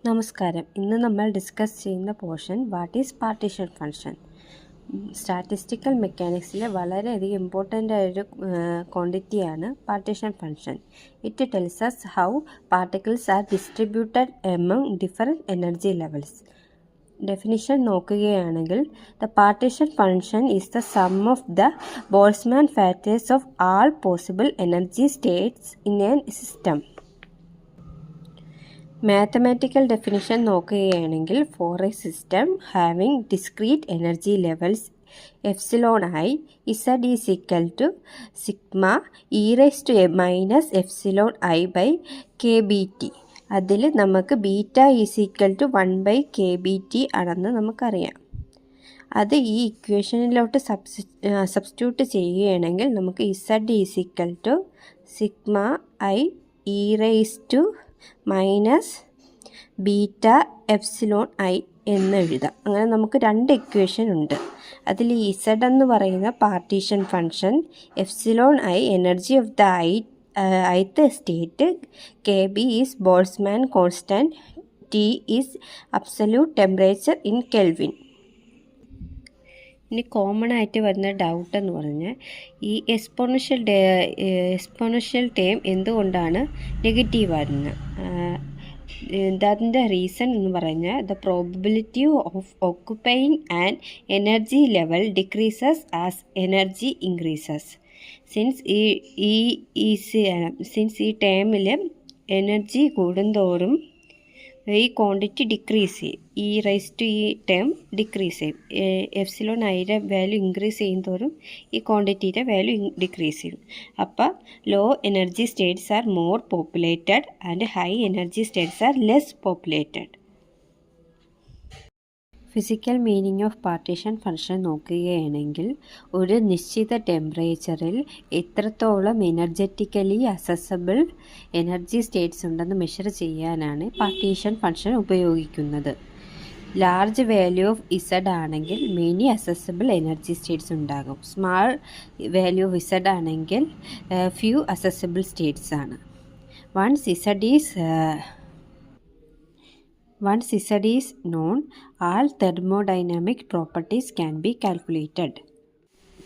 നമസ്കാരം. ഇന്ന് നമ്മൾ ഡിസ്കസ് ചെയ്യുന്ന portion what is partition function. Statistical മെക്കാനിക്സിൽ വളരെയധികം ഇമ്പോർട്ടൻ്റ് ആയൊരു ക്വാണ്ടിറ്റിയാണ് partition function. It tells us how particles are distributed among different energy levels. Definition നോക്കുകയാണെങ്കിൽ the partition function is the sum of the Boltzmann factors of all possible energy states in a system. Mathematical definition നോക്കുകയാണെങ്കിൽ for a system having discrete energy levels epsilon I Z is equal to sigma E raise to minus epsilon I by K B T. അതിൽ നമുക്ക് beta is equal to 1/kBT ആണെന്ന് നമുക്കറിയാം. അത് ഈ ഇക്വേഷനിലോട്ട് substitute ചെയ്യുകയാണെങ്കിൽ നമുക്ക് Z is equal to sigma I E raise to minus beta epsilon I എന്ന് എഴുതാം. അങ്ങനെ നമുക്ക് രണ്ട് ഇക്വേഷൻ ഉണ്ട്. അതിൽ ഇസഡ് എന്ന് പറയുന്ന partition function, epsilon I energy of the ith state, K B is Boltzmann constant, T is absolute temperature in kelvin. ഇനി കോമൺ ആയിട്ട് വരുന്ന ഡൗട്ട് എന്ന് പറഞ്ഞാൽ ഈ എക്സ്പോണൻഷ്യൽ ടേം എന്തുകൊണ്ടാണ് നെഗറ്റീവ് വരുന്നത്? അതിൻ്റെ റീസൺ എന്ന് പറഞ്ഞാൽ the probability of occupying and energy level decreases as energy increases. Since ഈ ടേമിൽ എനർജി കൂടുന്തോറും ഈ ക്വാണ്ടിറ്റി ഡിക്രീസ് ചെയ്യും. ഈ റൈസ് ടു ഈ ടേം ഡിക്രീസ് ചെയ്യും. എപ്സിലോൺ ഐയുടെ വാല്യൂ ഇൻക്രീസ് ചെയ്യുന്തോറും ഈ ക്വാണ്ടിറ്റിയുടെ വാല്യൂ ഡിക്രീസ് ചെയ്യും. അപ്പോൾ low energy states are more populated and high energy states are less populated. Physical meaning of partition function നോക്കുകയാണെങ്കിൽ ഒരു നിശ്ചിത ടെമ്പറേച്ചറിൽ എത്രത്തോളം എനർജറ്റിക്കലി അസസബിൾ എനർജി സ്റ്റേറ്റ്സ് ഉണ്ടെന്ന് മെഷർ ചെയ്യാനാണ് പാർട്ടീഷൻ ഫംഗ്ഷൻ ഉപയോഗിക്കുന്നത്. ലാർജ് വാല്യൂ ഓഫ് ഇസഡ് ആണെങ്കിൽ മെനി അസസബിൾ എനർജി സ്റ്റേറ്റ്സ് ഉണ്ടാകും. സ്മാൾ വാല്യൂ ഓഫ് ഇസഡ് ആണെങ്കിൽ ഫ്യൂ അസസബിൾ സ്റ്റേറ്റ്സ് ആണ്. Once Z is known, all thermodynamic properties can be calculated.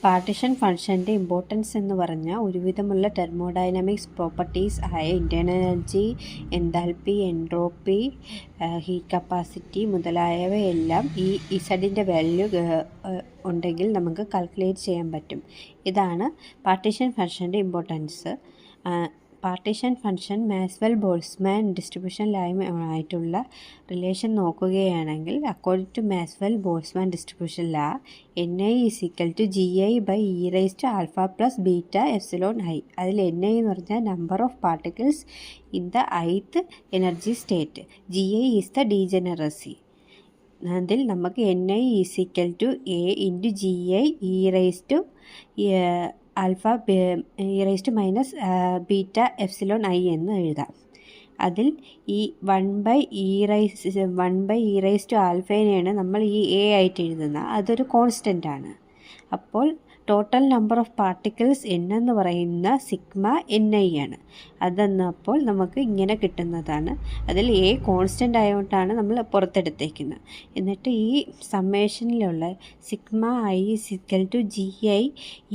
Partition ഫംഗ്ഷൻ്റെ importance എന്ന് പറഞ്ഞാൽ ഒരുവിധമുള്ള തെർമോഡൈനാമിക്സ് പ്രോപ്പർട്ടീസ് ആയ internal energy, enthalpy, entropy, heat capacity മുതലായവയെല്ലാം ഈ ഇസഡിൻ്റെ വാല്യൂ ഉണ്ടെങ്കിൽ നമുക്ക് കാൽക്കുലേറ്റ് ചെയ്യാൻ പറ്റും. ഇതാണ് പാർട്ടീഷൻ ഫംഗ്ഷൻ്റെ importance. Partition function Maxwell Boltzmann distribution ആയിട്ടുള്ള റിലേഷൻ നോക്കുകയാണെങ്കിൽ according to Maxwell Boltzmann distribution law NI is equal to GI by E raise to alpha plus beta epsilon I. അതിൽ NI എന്ന് പറഞ്ഞാൽ number of particles in the ith energy state, GI is the degeneracy. അതിൽ നമുക്ക് NI is equal to A into GI E raise to alpha E raise to minus beta epsilon I എന്ന് എഴുതാം. അതിൽ ഈ 1/e raise to ആൽഫേനെയാണ് നമ്മൾ ഈ A ആയിട്ട് എഴുതുന്നത്. അതൊരു കോൺസ്റ്റൻ്റ് ആണ്. അപ്പോൾ ടോട്ടൽ നമ്പർ ഓഫ് പാർട്ടിക്കിൾസ് എന്ന് പറയുന്ന സിഗ്മ NI ആണ്. അതെന്നപ്പോൾ നമുക്ക് ഇങ്ങനെ കിട്ടുന്നതാണ്. അതിൽ A കോൺസ്റ്റൻ്റ് ആയതുകൊണ്ടാണ് നമ്മൾ പുറത്തെടുത്തേക്കുന്നത്. എന്നിട്ട് ഈ സമ്മേഷനിലുള്ള sigma I is equal to GI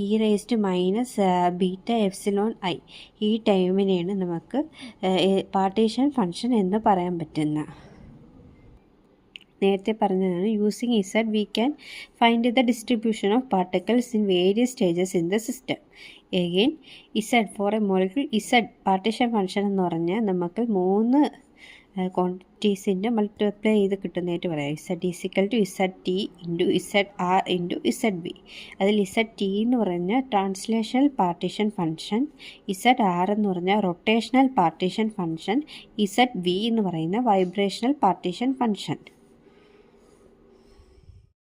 E raise to minus beta epsilon I. ഈ ടൈമിനെയാണ് നമുക്ക് പാർട്ടീഷൻ ഫംഗ്ഷൻ എന്ന് പറയാൻ പറ്റുന്നത്. നേരത്തെ പറഞ്ഞതാണ് using Z we can find the distribution of particles in various stages in the system. Again Z for a molecule, Z partition function എന്ന് പറഞ്ഞാൽ നമുക്ക് 3 ക്വാണ്ടിറ്റീസിൻ്റെ മൾട്ടിപ്ലൈ ചെയ്ത് കിട്ടുന്നതായിട്ട് പറയാം. Z is equal to ZT into ZR into ZB. അതിൽ ZT എന്ന് പറഞ്ഞാൽ ട്രാൻസ്ലേഷണൽ പാർട്ടീഷൻ ഫംഗ്ഷൻ, ZR എന്ന് പറഞ്ഞാൽ റൊട്ടേഷണൽ പാർട്ടീഷൻ ഫംഗ്ഷൻ, ZV എന്ന് പറയുന്ന വൈബ്രേഷണൽ പാർട്ടീഷൻ ഫംഗ്ഷൻ.